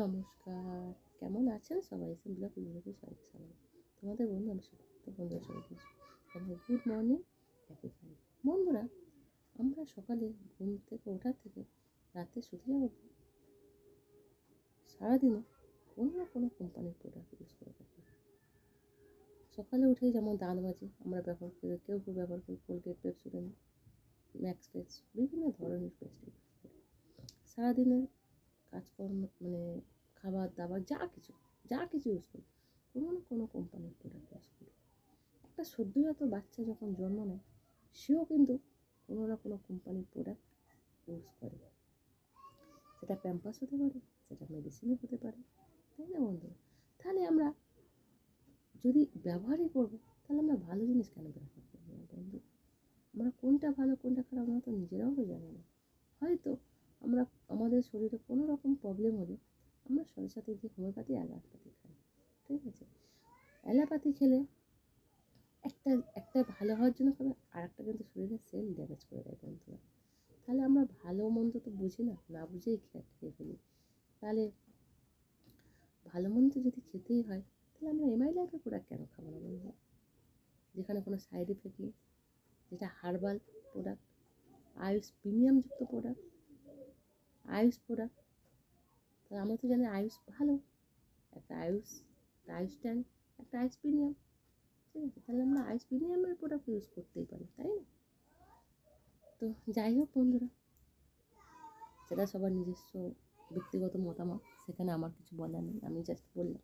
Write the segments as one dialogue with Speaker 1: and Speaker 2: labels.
Speaker 1: নমস্কার, কেমন আছেন সবাই? সিম্পলা পরিবারকে সবাইকে স্বাগত। তোমাদের বন্ধু আমি সুখ। তো বন্ধুরা সবাইকে গুড মর্নিং, হ্যাপি ফ্রাইডে। বন্ধুরা, আমরা সকালে ঘুম থেকে ওঠার থেকে রাতে শুতে যাবো, সারাদিনে কোনো না কোনো কোম্পানির প্রোডাক্ট ইউজ করে থাকি। সকালে উঠেই যেমন দাঁত মাজি, আমরা ব্যবহার করি, কেউ কেউ ব্যবহার করি কোলগেট, পেপসোডেন্ট, ম্যাক্স ফ্রেশ, বিভিন্ন ধরনের পেস্ট ইউজ করি। সারাদিনের কাজকর্ম মানে খাবার দাবার যা কিছু ইউজ করি, কোনো না কোনো কোম্পানির প্রোডাক্ট ইউজ করি। একটা সদ্যজাত বাচ্চা যখন জন্ম নেয়, সেও কিন্তু কোনো না কোনো কোম্পানির প্রোডাক্ট ইউজ করে। সেটা প্যাম্পাস হতে পারে, সেটা মেডিসিনও হতে পারে, তাই না বন্ধু? তাহলে আমরা যদি ব্যবহারই করবো, তাহলে আমরা ভালো জিনিস কেন ব্যবহার করবো না বন্ধু? আমরা কোনটা ভালো কোনটা খারাপ আমরা তো নিজেরাও তো জানি না। হয়তো আমরা আমাদের শরীরে কোনো রকম প্রবলেম হলে আমরা সাথে সাথে গিয়ে হোমিওপ্যাথি অ্যালোপ্যাথি খাই, ঠিক আছে? অ্যালোপ্যাথি খেলে একটা একটা ভালো হওয়ার জন্য খাবে, আর একটা কিন্তু শরীরের সেল ড্যামেজ করে দেয় বন্ধুরা। তাহলে আমরা ভালো মন্দ তো বুঝি না, না বুঝেই খেয়ে ফেলি। তাহলে ভালো মন্দ যদি খেতেই হয়, তাহলে আমরা এমআই লাইফের প্রোডাক্ট কেন খাবো না বন্ধু? যেখানে কোনো সাইড এফেক্ট নেই, যেটা হার্বাল প্রোডাক্ট, আয়ুষ প্রিমিয়ামযুক্ত প্রোডাক্ট, আয়ুষ প্রোডাক্ট। তাহলে আমরা তো জানি আয়ুষ ভালো, একটা আয়ুষ ট্যান, একটা আয়ুষ প্রিমিয়াম, ঠিক আছে? তাহলে আমরা আয়ুষ প্রিমিয়ামের প্রোডাক্ট ইউজ করতেই পারি, তাই না? তো যাই হোক বন্ধুরা, সেটা সবার নিজস্ব ব্যক্তিগত মতামত, সেখানে আমার কিছু বলার নেই, আমি জাস্ট বললাম।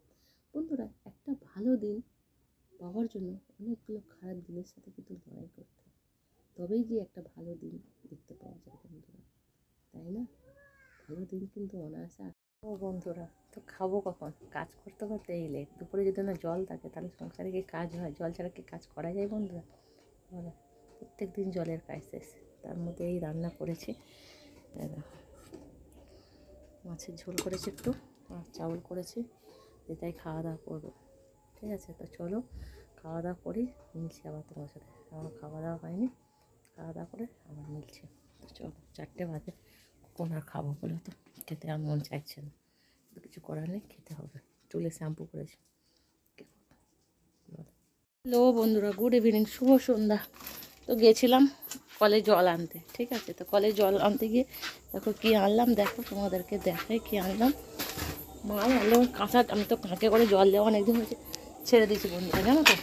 Speaker 1: বন্ধুরা, একটা ভালো দিন পাওয়ার জন্য অনেকগুলো খারাপ দিনের সাথে কিন্তু লড়াই করতে হয়, তবেই গিয়ে একটা ভালো দিন দেখতে পাওয়া যায় বন্ধুরা, তাই না? ভালো দিন কিন্তু অনায়াসে আসে। ও বন্ধুরা, তো খাবো কখন? কাজ করতে করতে এই লেট। দুপুরে যদি না জল থাকে, তাহলে সংসারে কি কাজ হয়? জল ছাড়া কি কাজ করা যায় বন্ধুরা? বলো, প্রত্যেক দিন জলের ক্রাইসিস। তার মধ্যে এই রান্না করেছি, মাছের ঝোল করেছি একটু, আর চাউল করেছি, এটাই খাওয়া দাওয়া করবো, ঠিক আছে? তো চলো খাওয়া দাওয়া করি, মিলছি আবার তোমার সাথে। আমার খাওয়া দাওয়া হয়নি, খাওয়া দাওয়া করে আবার মিলছি। তো চলো, 4টে বাজে, কোন আর খাবো বলো তো? খেতে আর মন চাইছে না, তো কিছু করার নেই, খেতে হবে। চুলে শ্যাম্পু করেছি, কী করবো? হ্যালো বন্ধুরা, গুড ইভিনিং, শুভ সন্ধ্যা। তো গেছিলাম কলে জল আনতে, ঠিক আছে? তো কলে জল আনতে গিয়ে দেখো কী আনলাম, দেখো তোমাদেরকে দেখাই কী আনলাম। মা আনলো কাঁচা, আমি তো কাঁকে করে জল দেওয়া অনেকদিন হয়েছে ছেড়ে দিয়েছি বন্ধুরা, জানো তো?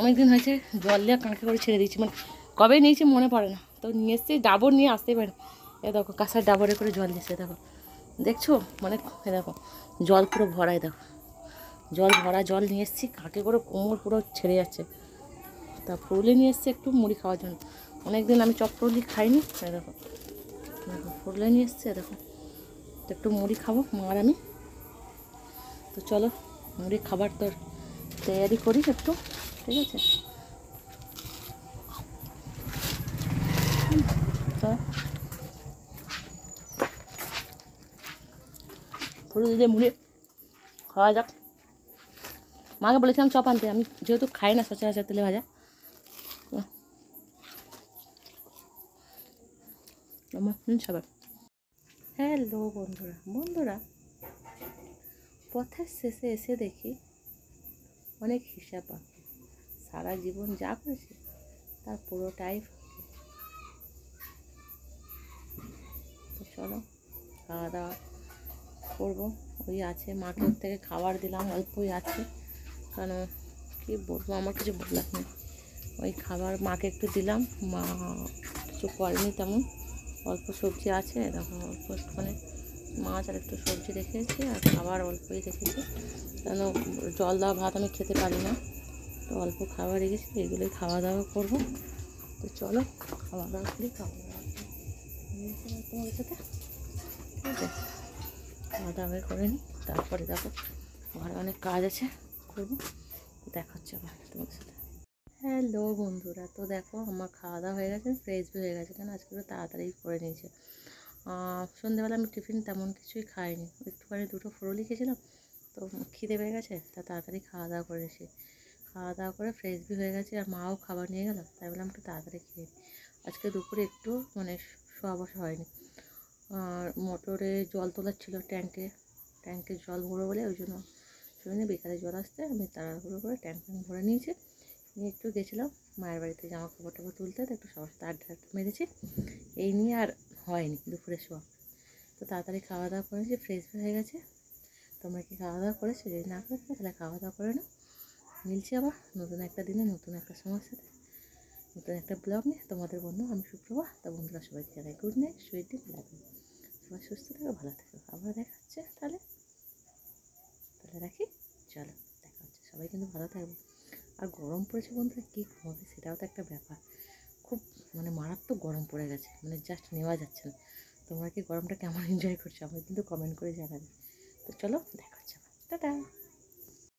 Speaker 1: অনেকদিন হয়েছে জল দেওয়া কাঁকে করে ছেড়ে দিয়েছি, মানে কবে নিয়েছি মনে পড়ে না। তো নিয়ে এসেছি, ডাবর নিয়ে আসতেই পারে। এ দেখো কাঁচার ডাবরে করে জল দিচ্ছে, দেখো দেখছো? মানে এ দেখো জল পুরো ভরাই, দেখো জল ভরা জল নিয়ে এসেছি, কাঁকে করে কোমর পুরো ছেড়ে যাচ্ছে। তা ফুরুলি নিয়ে এসেছি একটু মুড়ি খাওয়ার জন্য, অনেকদিন আমি চপ ফুরুলি খাইনি। দেখো দেখো ফুরুলি নিয়ে এসছে, দেখো একটু মুড়ি খাবো মা আর আমি। তো চলো মুড়ি খাবার তোর তৈরি করি একটু, ঠিক আছে? তো ফুরুলি দিয়ে মুড়ি খাওয়া যাক। মাকে বলেছিলাম চপ আনতে, আমি যেহেতু খাই না সচরাচর তেলে ভাজা। সবাই হ্যালো বন্ধুরা, বন্ধুরা পথের শেষে এসে দেখি অনেক হিসাব বাকি। সারা জীবন যা করেছি তার পুরোটাই ফাঁকি। তো চলো খাওয়া দাওয়া করবো। ওই আছে, মাকে ওর থেকে খাবার দিলাম, অল্পই আছে, কারণ কী বলবো, আমার কিছু বলার নেই। ওই খাবার মাকে একটু দিলাম, মা কিছু করেনি তেমন, অল্প সবজি আছে, দেখো অল্প একটুখানি মাছ আর একটু সবজি রেখেছি, আর খাবার অল্পই রেখেছি, কেন জল দেওয়া ভাত আমি খেতে পারি না, তো অল্প খাবার রেখেছি, এগুলোই খাওয়া দাওয়া করবো। তো চলো খাওয়া দাওয়া করি, খাওয়া দাওয়া তোমার সাথে, ঠিক আছে? খাওয়া দাওয়া করে নিই, তারপরে দেখো ঘরে অনেক কাজ আছে, করবো। দেখা হচ্ছে আবার তোমার সাথে। হ্যালো বন্ধুরা, তো দেখো আমার খাওয়া দাওয়া হয়ে গেছে, ফ্রেশ হয়ে গেছে, কেন আজকে একটু তাড়াতাড়ি করে নিয়েছে। সন্ধ্যেবেলা আমি টিফিন তেমন কিছুই খাইনি, একটুখানি দুটো ফুরুলি খেয়েছিলাম, তো খিদে পেয়ে গেছে, তা তাড়াতাড়ি খাওয়া দাওয়া করেছি। খাওয়া দাওয়া করে ফ্রেশ হয়ে গেছে, আর মাও খাবার নিয়ে গেল, তাই বললাম একটু তাড়াতাড়ি খেয়ে নিই। আজকে দুপুরে একটু মানে শোয়া বসা হয়নি, আর মোটরে জল তোলার ছিল, ট্যাঙ্কে ট্যাঙ্কে জল ভরবো বলে, ওই জন্য শুনে বিকালে জল আসতে আমি তাড়াহুড়ো করে ট্যাঙ্ক ভরে নিয়েছি। নিয়ে একটু গেছিলাম মায়ের বাড়িতে জামা কাপড় টাপড় তুলতে, তো একটু সবার সাথে আড্ডা মেরেছি। এই নিয়ে আর হয়নি দুপুরে শোয়া। তো তাড়াতাড়ি খাওয়া দাওয়া করেছি, ফ্রেশ হয়ে গেছে। তোমরা কি খাওয়া দাওয়া করেছো? যদি না করে থাকো তাহলে খাওয়া দাওয়া করে নাও। মিলছি আবার নতুন একটা দিনে নতুন একটা সময়ের সাথে, নতুন একটা ব্লগ নিয়ে। তোমাদের বন্ধু আমি সুপ্রভা। তা বন্ধুরা সবাইকে জানাই good night, sweet dream, love you. সবাই সুস্থ থাকো, ভালো থাকো। আবার দেখা হচ্ছে তাহলে রাখি। চলো, দেখা হচ্ছে। সবাই কিন্তু ভালো থাকবে। আর গরম পড়েছে বন্ধুরা, কী ঘুমাবে সেটাও তো একটা ব্যাপার। খুব মানে মারাত্মক গরম পড়ে গেছে, মানে জাস্ট নেওয়া যাচ্ছে না। তোমরা কি গরমটা কেমন এনজয় করছো আমাকে কিন্তু কমেন্ট করে জানাবে। তো চলো, দেখা হচ্ছে আবার। টাটা।